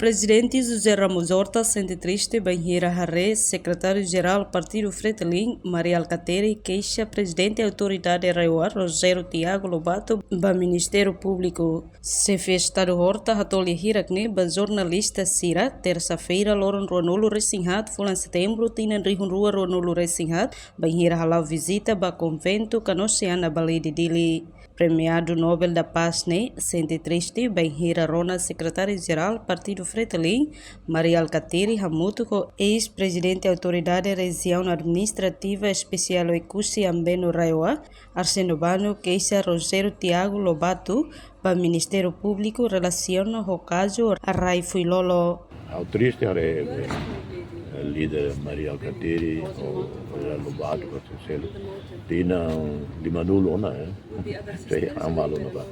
Presidente José Ramos Horta sente triste Banheira Harré, secretário-geral do Partido Fretilin, Maria Alcateri, queixa presidente da autoridade Reua, Rogério Tiago Lobato, do Ministério Público. Se fez estado Horta, Hatoli Hirakne, ba jornalista Sira, terça-feira, Loron Ronolo Resinhat, fulan setembro, Tina Rihun Rua Ronolo Resinhat, Banheira Halau visita ba convento Canoceana Balede Dili. Premiado Nobel da Paz, sente triste, Banheira Rona, secretário-geral do Partido Fretilin, Maria Alcateri Hamuto, ex-presidente da Autoridade Região Administrativa Especial Oicusi Ambeno Raiwa, Arseno Bano, queixa Rogério Tiago Lobato, para o Ministério Público, relaciona o caso Rai Fuilolo. Ao triste é líder Maria Alcateri ou Lobato Conselho tina di Manolo na saya amal na ba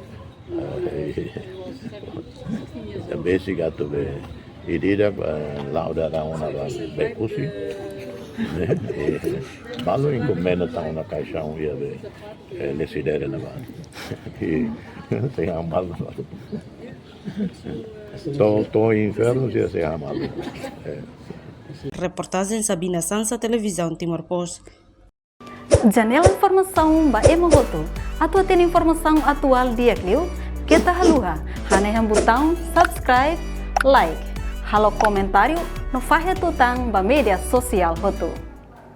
basic ato be idea lauda da una ba be così malo in commento ta una caixa un via be le sidere na ba saya amal na ba to inferno saya amal. Reportagem Sabina Sansa, Televisão Timor-Poste. Janela informação ba Emogoto. Atua tem informação atual dia Clio. Kita haluha. Haneham botão subscribe, like. Halo comentário no Fahe Tutang ba media sosial Hoto.